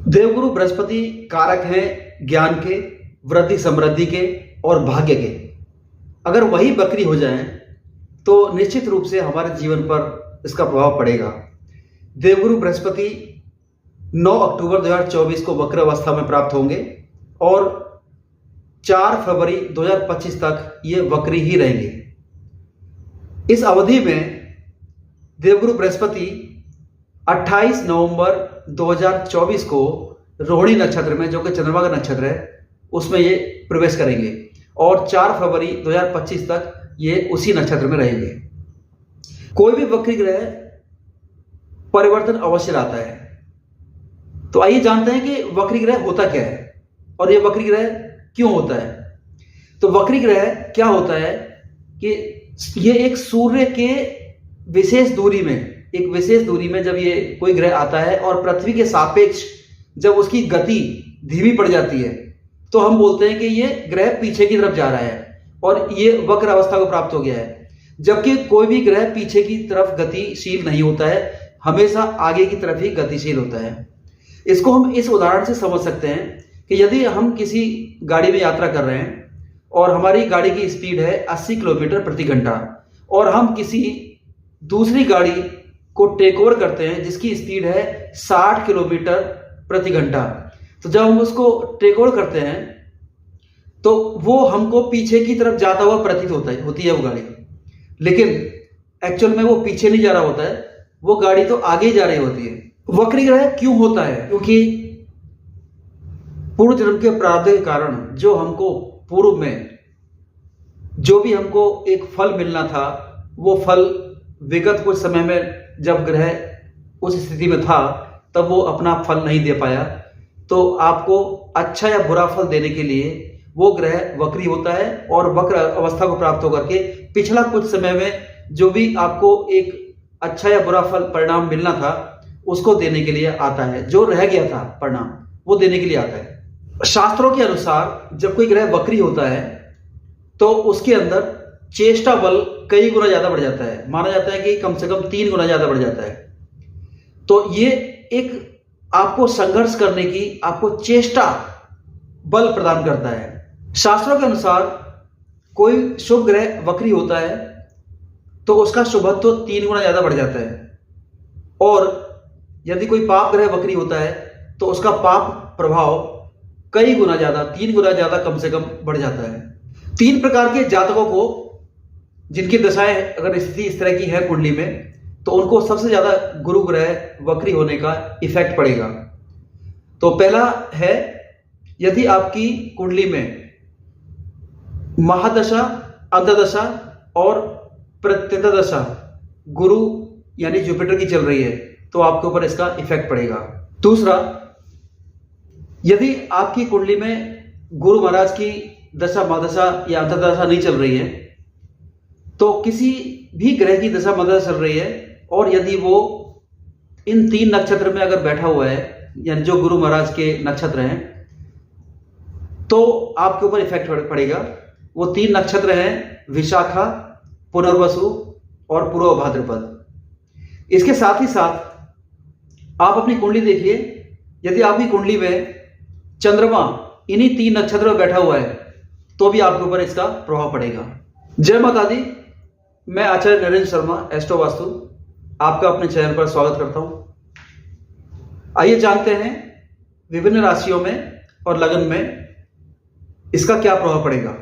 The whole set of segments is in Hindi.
देवगुरु बृहस्पति कारक हैं ज्ञान के, वृद्धि समृद्धि के और भाग्य के। अगर वही वक्री हो जाएं तो निश्चित रूप से हमारे जीवन पर इसका प्रभाव पड़ेगा। देवगुरु बृहस्पति 9 अक्टूबर 2024 को वक्र अवस्था में प्राप्त होंगे और 4 फरवरी 2025 तक ये वक्री ही रहेंगे। इस अवधि में देवगुरु बृहस्पति 28 नवंबर 2024 को रोहिणी नक्षत्र में, जो कि चंद्रमा का नक्षत्र है, उसमें ये प्रवेश करेंगे और 4 फरवरी 2025 तक ये उसी नक्षत्र में रहेंगे। कोई भी वक्री ग्रह परिवर्तन अवश्य लाता है। तो आइए जानते हैं कि वक्री ग्रह होता क्या है और ये वक्री ग्रह क्यों होता है। तो वक्री ग्रह क्या होता है कि ये एक सूर्य के विशेष दूरी में जब ये कोई ग्रह आता है और पृथ्वी के सापेक्ष जब उसकी गति धीमी पड़ जाती है तो हम बोलते हैं कि ये ग्रह पीछे की तरफ जा रहा है और ये वक्र अवस्था को प्राप्त हो गया है। जबकि कोई भी ग्रह पीछे की तरफ गतिशील नहीं होता है, हमेशा आगे की तरफ ही गतिशील होता है। इसको हम इस उदाहरण से समझ सकते हैं कि यदि हम किसी गाड़ी में यात्रा कर रहे हैं और हमारी गाड़ी की स्पीड है 80 किलोमीटर प्रति घंटा और हम किसी दूसरी गाड़ी को टेक ओवर करते हैं जिसकी स्पीड है 60 किलोमीटर प्रति घंटा। तो जब हम उसको टेक ओवर करते हैं तो वो हमको पीछे की तरफ जाता हुआ प्रतीत होती है वो गाड़ी, लेकिन एक्चुअल में वो पीछे नहीं जा रहा होता है, वो गाड़ी तो आगे ही जा रही होती है। वक्री ग्रह क्यों होता है? क्योंकि पूर्व जन्म के प्रारब्ध के कारण जो हमको पूर्व में जो भी हमको एक फल मिलना था, वो फल विगत कुछ समय में जब ग्रह उस स्थिति में था तब वो अपना फल नहीं दे पाया। तो आपको अच्छा या बुरा फल देने के लिए वो ग्रह वक्री होता है और वक्र अवस्था को प्राप्त होकर के पिछला कुछ समय में जो भी आपको एक अच्छा या बुरा फल परिणाम मिलना था उसको देने के लिए आता है, जो रह गया था परिणाम वो देने के लिए आता है। शास्त्रों के अनुसार जब कोई ग्रह वक्री होता है तो उसके अंदर चेष्टा बल कई गुना ज्यादा बढ़ जाता है। माना जाता है कि कम से कम 3 गुना ज्यादा बढ़ जाता है। तो ये एक आपको संघर्ष करने की, आपको चेष्टा बल प्रदान करता है। शास्त्रों के अनुसार कोई शुभ ग्रह वक्री होता है तो उसका शुभत्व तो 3 गुना ज्यादा बढ़ जाता है और यदि कोई पाप ग्रह वक्री होता है तो उसका पाप प्रभाव कई गुना ज्यादा, 3 गुना ज्यादा कम से कम बढ़ जाता है। 3 प्रकार के जातकों को जिनकी दशाएं अगर स्थिति इस तरह की है कुंडली में तो उनको सबसे ज्यादा गुरु ग्रह वक्री होने का इफेक्ट पड़ेगा। तो पहला है, यदि आपकी कुंडली में महादशा, अंतदशा और प्रत्यंता दशा गुरु यानी जुपिटर की चल रही है तो आपके ऊपर इसका इफेक्ट पड़ेगा। दूसरा, यदि आपकी कुंडली में गुरु महाराज की दशा, महादशा या अंतदशा नहीं चल रही है तो किसी भी ग्रह की दशा महादशा चल रही है और यदि वो इन 3 नक्षत्र में अगर बैठा हुआ है यानी जो गुरु महाराज के नक्षत्र हैं तो आपके ऊपर इफेक्ट पड़ेगा। वो 3 नक्षत्र हैं विशाखा, पुनर्वसु और पूर्व भाद्रपद। इसके साथ ही साथ आप अपनी कुंडली देखिए, यदि आपकी कुंडली में चंद्रमा इन्हीं 3 नक्षत्र में बैठा हुआ है तो भी आपके ऊपर इसका प्रभाव पड़ेगा। जय माता दी। मैं आचार्य नरेंद्र शर्मा, एस्ट्रो वास्तु, आपका अपने चैनल पर स्वागत करता हूं। आइए जानते हैं विभिन्न राशियों में और लगन में इसका क्या प्रभाव पड़ेगा।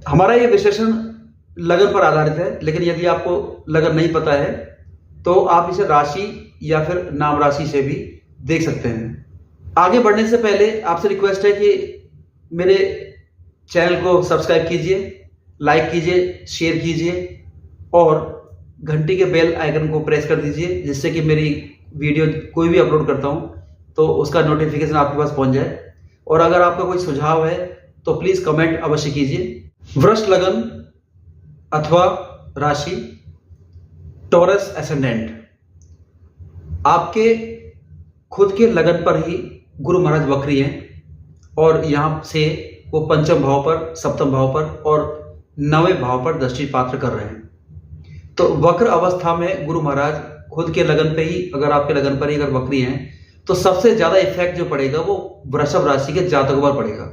हमारा यह विश्लेषण लगन पर आधारित है, लेकिन यदि आपको लगन नहीं पता है तो आप इसे राशि या फिर नाम राशि से भी देख सकते हैं। आगे बढ़ने से पहले आपसे रिक्वेस्ट है कि मेरे चैनल को सब्सक्राइब कीजिए, लाइक कीजिए, शेयर कीजिए और घंटी के बेल आइकन को प्रेस कर दीजिए, जिससे कि मेरी वीडियो कोई भी अपलोड करता हूं तो उसका नोटिफिकेशन आपके पास पहुंच जाए। और अगर आपका कोई सुझाव है तो प्लीज कमेंट अवश्य कीजिए। वृष लगन अथवा राशि, टॉरस एसेंडेंट, आपके खुद के लगन पर ही गुरु महाराज वक्री हैं और यहां से वो 5वें भाव पर, 7वें भाव पर और 9वें भाव पर दृष्टि पात्र कर रहे हैं। तो वक्र अवस्था में गुरु महाराज खुद के लगन पे ही, अगर आपके लगन पर ही अगर वक्री हैं तो सबसे ज्यादा इफेक्ट जो पड़ेगा वो वृषभ राशि के जातकों पर पड़ेगा।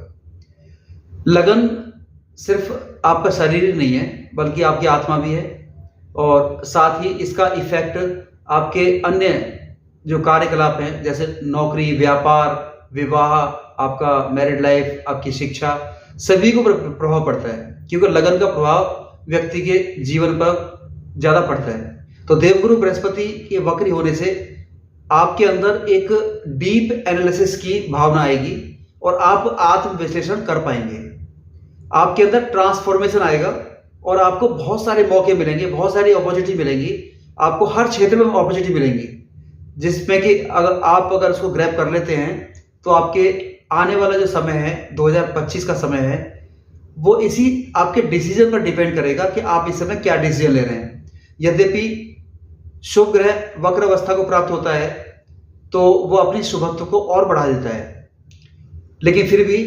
लगन सिर्फ आपका शरीर ही नहीं है बल्कि आपकी आत्मा भी है, और साथ ही इसका इफेक्ट आपके अन्य जो कार्यकलाप हैं जैसे नौकरी, व्यापार, विवाह, आपका मैरिड लाइफ, आपकी शिक्षा, सभी को प्रभाव पड़ता है, क्योंकि लगन का प्रभाव व्यक्ति के जीवन पर ज्यादा पड़ता है। तो देवगुरु बृहस्पति के वक्री होने से आपके अंदर एक डीप एनालिसिस की भावना आएगी और आप आत्म विश्लेषण कर पाएंगे। आपके अंदर ट्रांसफॉर्मेशन आएगा और आपको बहुत सारे मौके मिलेंगे, बहुत सारी अपॉर्चुनिटी मिलेंगी, आपको हर क्षेत्र में अपॉर्चुनिटी मिलेंगी, जिसमें कि अगर उसको ग्रैब कर लेते हैं तो आपके आने वाला जो समय है 2025 का समय है, वो इसी आपके डिसीजन पर डिपेंड करेगा कि आप इस समय क्या डिसीजन ले रहे हैं। यद्यपि शुभ ग्रह वक्र अवस्था को प्राप्त होता है तो वो अपनी शुभत्व को और बढ़ा देता है, लेकिन फिर भी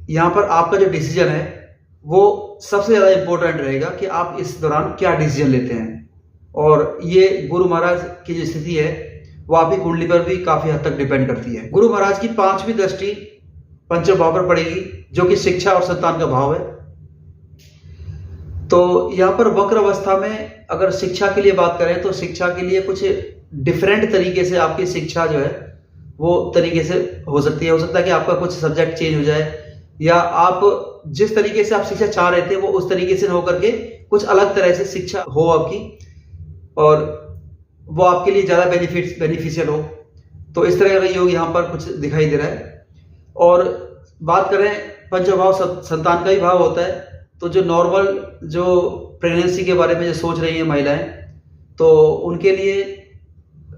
यहां पर आपका जो डिसीजन है वो सबसे ज्यादा इंपॉर्टेंट रहेगा कि आप इस दौरान क्या डिसीजन लेते हैं। और ये गुरु महाराज की जो स्थिति है वो आपकी कुंडली पर भी काफी हद तक डिपेंड करती है। गुरु महाराज की 5वीं दृष्टि पंचम भाव पर पड़ेगी, जो कि शिक्षा और संतान का भाव है। तो यहाँ पर वक्र अवस्था में अगर शिक्षा के लिए बात करें तो शिक्षा के लिए कुछ डिफरेंट तरीके से आपकी शिक्षा जो है वो तरीके से हो सकती है। हो सकता है कि आपका कुछ सब्जेक्ट चेंज हो जाए, या आप जिस तरीके से आप शिक्षा चाह रहे थे वो उस तरीके से हो करके कुछ अलग तरह से शिक्षा हो आपकी, और वो आपके लिए ज्यादा बेनिफिशियल हो। तो इस तरह का योग यहाँ पर कुछ दिखाई दे रहा है। और बात करें पंचभाव संतान का ही भाव होता है, तो जो नॉर्मल जो प्रेगनेंसी के बारे में जो सोच रही हैं महिलाएं, तो उनके लिए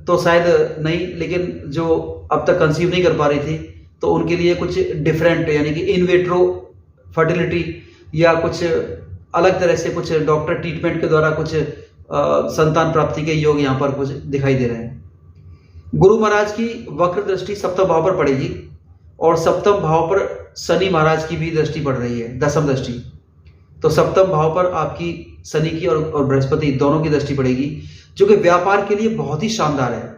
तो शायद नहीं, लेकिन जो अब तक कंसीव नहीं कर पा रही थी तो उनके लिए कुछ डिफरेंट यानी कि इन विट्रो फर्टिलिटी या कुछ अलग तरह से कुछ डॉक्टर ट्रीटमेंट के द्वारा कुछ संतान प्राप्ति के योग यहाँ पर कुछ दिखाई दे रहे हैं। गुरु महाराज की वक्र दृष्टि सप्तम भाव पर पड़ेगी और सप्तम भाव पर शनि महाराज की भी दृष्टि पड़ रही है, दसम दृष्टि। तो सप्तम भाव पर आपकी शनि की और बृहस्पति दोनों की दृष्टि पड़ेगी, जो कि व्यापार के लिए बहुत ही शानदार है।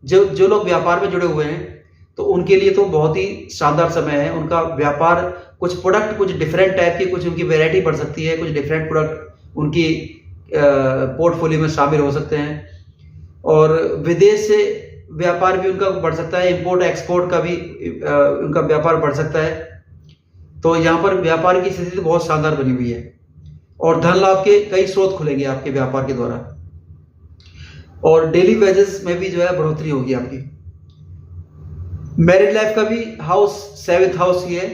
जो लोग व्यापार में जुड़े हुए हैं तो उनके लिए तो बहुत ही शानदार समय है। उनका व्यापार कुछ प्रोडक्ट कुछ डिफरेंट टाइप की कुछ उनकी वैरायटी बढ़ सकती है, कुछ डिफरेंट प्रोडक्ट उनकी पोर्टफोलियो में शामिल हो सकते हैं, और विदेश से व्यापार भी उनका बढ़ सकता है, इंपोर्ट एक्सपोर्ट का भी उनका व्यापार बढ़ सकता है। तो यहाँ पर व्यापार की स्थिति तो बहुत शानदार बनी हुई है और धन लाभ के कई स्रोत खुलेंगे आपके व्यापार के द्वारा, और डेली वेजेस में भी जो है बढ़ोतरी होगी आपकी। मैरिड लाइफ का भी हाउस 7th हाउस ही है,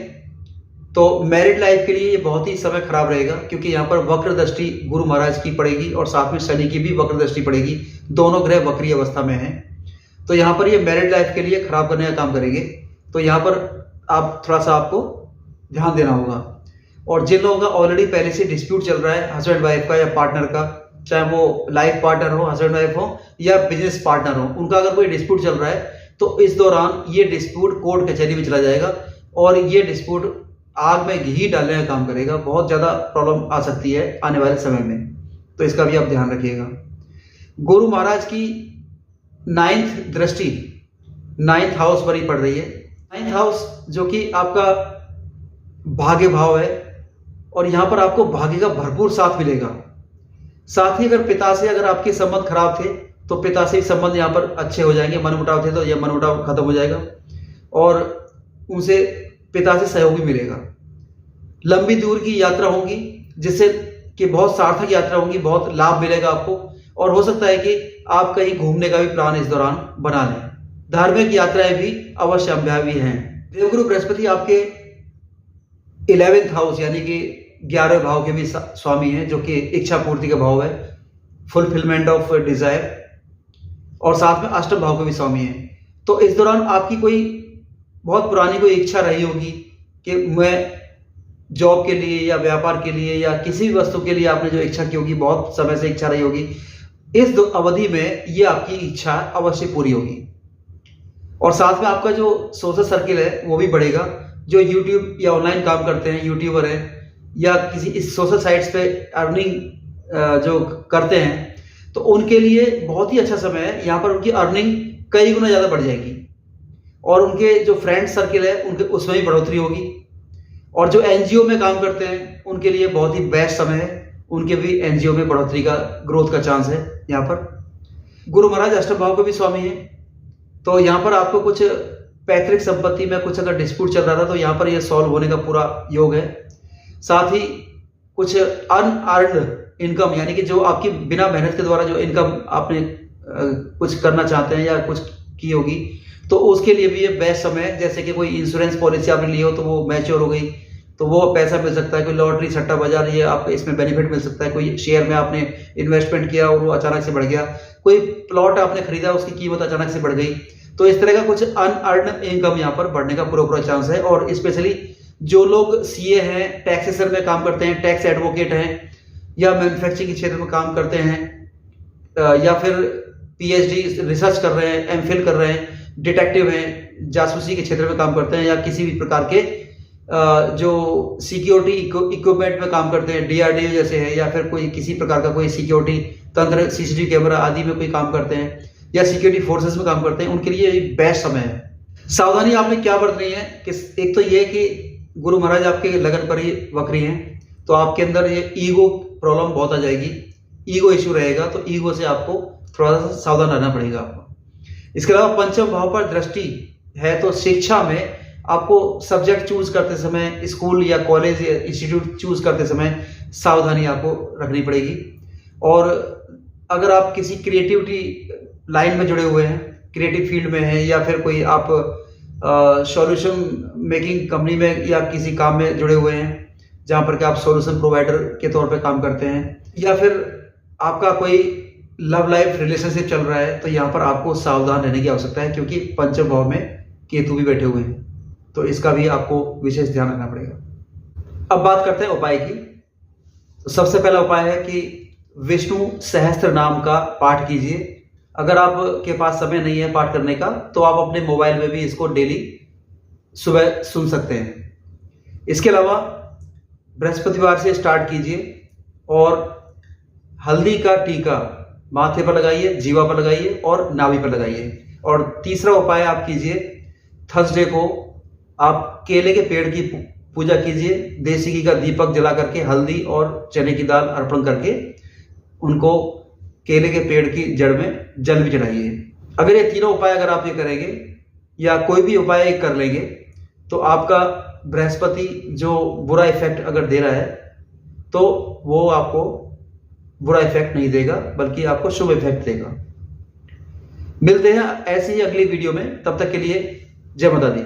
तो मैरिड लाइफ के लिए ये बहुत ही समय खराब रहेगा, क्योंकि यहाँ पर वक्र दृष्टि गुरु महाराज की पड़ेगी और साथ में शनि की भी वक्र दृष्टि पड़ेगी। दोनों ग्रह वक्री अवस्था में हैं, तो यहाँ पर ये मैरिड लाइफ के लिए खराब करने का काम करेंगे। तो यहाँ पर आप थोड़ा सा आपको ध्यान देना होगा। और जिन लोगों का ऑलरेडी पहले से डिस्प्यूट चल रहा है हस्बैंड वाइफ का या पार्टनर का, चाहे वो लाइफ पार्टनर हो, हस्बैंड वाइफ हो या बिजनेस पार्टनर हो, उनका अगर कोई डिस्प्यूट चल रहा है तो इस दौरान ये डिस्प्यूट कोर्ट कचहरी में चला जाएगा और ये डिस्प्यूट आग में घी डालने का काम करेगा। बहुत ज्यादा प्रॉब्लम आ सकती है आने वाले समय में, तो इसका भी आप ध्यान रखिएगा। गुरु महाराज की 9th दृष्टि 9th हाउस पर ही पड़ रही है। 9th हाउस जो कि आपका भाग्य भाव है, और यहां पर आपको भाग्य का भरपूर साथ मिलेगा। साथ ही अगर पिता से अगर आपके संबंध खराब थे तो पिता से संबंध यहाँ पर अच्छे हो जाएंगे, मनमुटाव थे तो यह मनमुटाव खत्म हो जाएगा और उनसे पिता से सहयोग भी मिलेगा। लंबी दूर की यात्रा होगी जिससे कि बहुत सार्थक यात्रा होगी, बहुत लाभ मिलेगा आपको, और हो सकता है कि आप कहीं घूमने का भी प्लान इस दौरान बना लें। धार्मिक यात्राएं भी अवश्य संभावी हैं। देवगुरु बृहस्पति आपके 11th हाउस यानी कि 11वें भाव के भी स्वामी हैं, जो कि इच्छा पूर्ति का भाव है, फुलफिलमेंट ऑफ डिजायर, और साथ में अष्टम भाव के भी स्वामी हैं। तो इस दौरान आपकी कोई बहुत पुरानी कोई इच्छा रही होगी कि मैं जॉब के लिए या व्यापार के लिए या किसी भी वस्तु के लिए आपने जो इच्छा की होगी, बहुत समय से इच्छा रही होगी, इस अवधि में ये आपकी इच्छा अवश्य पूरी होगी। और साथ में आपका जो सोशल सर्किल है वो भी बढ़ेगा। जो यूट्यूब या ऑनलाइन काम करते हैं, यूट्यूबर हैं या किसी इस सोशल साइट्स पे अर्निंग जो करते हैं, तो उनके लिए बहुत ही अच्छा समय है। यहाँ पर उनकी अर्निंग कई गुना ज्यादा बढ़ जाएगी। और उनके जो फ्रेंड सर्किल है उनके उसमें भी बढ़ोतरी होगी। और जो एनजीओ में काम करते हैं उनके लिए बहुत ही बेस्ट समय है, उनके भी एनजीओ में बढ़ोतरी का ग्रोथ का चांस है। यहाँ पर गुरु महाराज अष्टम भाव के भी स्वामी हैं, तो यहाँ पर आपको कुछ पैतृक संपत्ति में कुछ अगर डिस्प्यूट चल रहा था तो यहाँ पर ये सॉल्व होने का पूरा योग है। साथ ही कुछ अनअर्न्ड इनकम, यानी कि जो आपकी बिना मेहनत के द्वारा जो इनकम आपने कुछ करना चाहते हैं या कुछ की होगी, तो उसके लिए भी ये बेस्ट समय है। जैसे कि कोई इंश्योरेंस पॉलिसी आपने ली हो तो वो मैच्योर हो गई तो वो पैसा मिल सकता है। कोई लॉटरी सट्टा बाजार, ये आपको इसमें बेनिफिट मिल सकता है। कोई शेयर में आपने इन्वेस्टमेंट किया और वो अचानक से बढ़ गया, कोई प्लॉट आपने खरीदा उसकी कीमत अचानक से बढ़ गई, तो इस तरह का कुछ अनअर्न्ड इनकम यहाँ पर बढ़ने का पूरा चांस है। और स्पेशली जो लोग सीए हैं, टैक्सेशन में काम करते हैं, टैक्स एडवोकेट हैं, या मैन्युफैक्चरिंग के क्षेत्र में काम करते हैं, या फिर पीएचडी रिसर्च कर रहे हैं, एमफिल कर रहे हैं, डिटेक्टिव हैं, जासूसी के क्षेत्र में काम करते हैं, या किसी भी प्रकार के जो सिक्योरिटी इक्विपमेंट में काम करते हैं, डीआरडीओ जैसे है, या फिर कोई किसी प्रकार का कोई सिक्योरिटी तंत्र, सीसीटीवी कैमरा आदि में कोई काम करते हैं, या सिक्योरिटी फोर्सेस में काम करते हैं, उनके लिए बेस्ट समय है। सावधानी आपने क्या बरतनी है कि एक तो ये कि गुरु महाराज आपके लगन पर ही वक्री हैं, तो आपके अंदर ये ईगो प्रॉब्लम बहुत आ जाएगी, ईगो इश्यू रहेगा, तो ईगो से आपको थोड़ा सा सावधान रहना पड़ेगा आपको। इसके अलावा पंचम भाव पर दृष्टि है, तो शिक्षा में आपको सब्जेक्ट चूज करते समय, स्कूल या कॉलेज या इंस्टीट्यूट चूज करते समय सावधानी आपको रखनी पड़ेगी। और अगर आप किसी क्रिएटिविटी लाइन में जुड़े हुए हैं, क्रिएटिव फील्ड में हैं, या फिर कोई आप सॉल्यूशन मेकिंग कंपनी में या किसी काम में जुड़े हुए हैं जहां पर कि आप सॉल्यूशन प्रोवाइडर के तौर पे काम करते हैं, या फिर आपका कोई लव लाइफ रिलेशनशिप चल रहा है, तो यहाँ पर आपको सावधान रहने की आवश्यकता है, क्योंकि पंचम भाव में केतु भी बैठे हुए हैं, तो इसका भी आपको विशेष ध्यान रखना पड़ेगा। अब बात करते हैं उपाय की। तो सबसे पहला उपाय है कि विष्णु सहस्त्र नाम का पाठ कीजिए। अगर आपके पास समय नहीं है पाठ करने का तो आप अपने मोबाइल में भी इसको डेली सुबह सुन सकते हैं। इसके अलावा बृहस्पतिवार से स्टार्ट कीजिए और हल्दी का टीका माथे पर लगाइए, जीवा पर लगाइए और नाभि पर लगाइए। और तीसरा उपाय आप कीजिए, थर्सडे को आप केले के पेड़ की पूजा कीजिए, देसी घी का दीपक जला करके हल्दी और चने की दाल अर्पण करके उनको केले के पेड़ की जड़ में जल भी चढ़ाइए। अगर ये तीनों उपाय अगर आप ये करेंगे या कोई भी उपाय कर लेंगे तो आपका बृहस्पति जो बुरा इफेक्ट अगर दे रहा है तो वो आपको बुरा इफेक्ट नहीं देगा, बल्कि आपको शुभ इफेक्ट देगा। मिलते हैं ऐसी ही अगली वीडियो में, तब तक के लिए जय माता दी।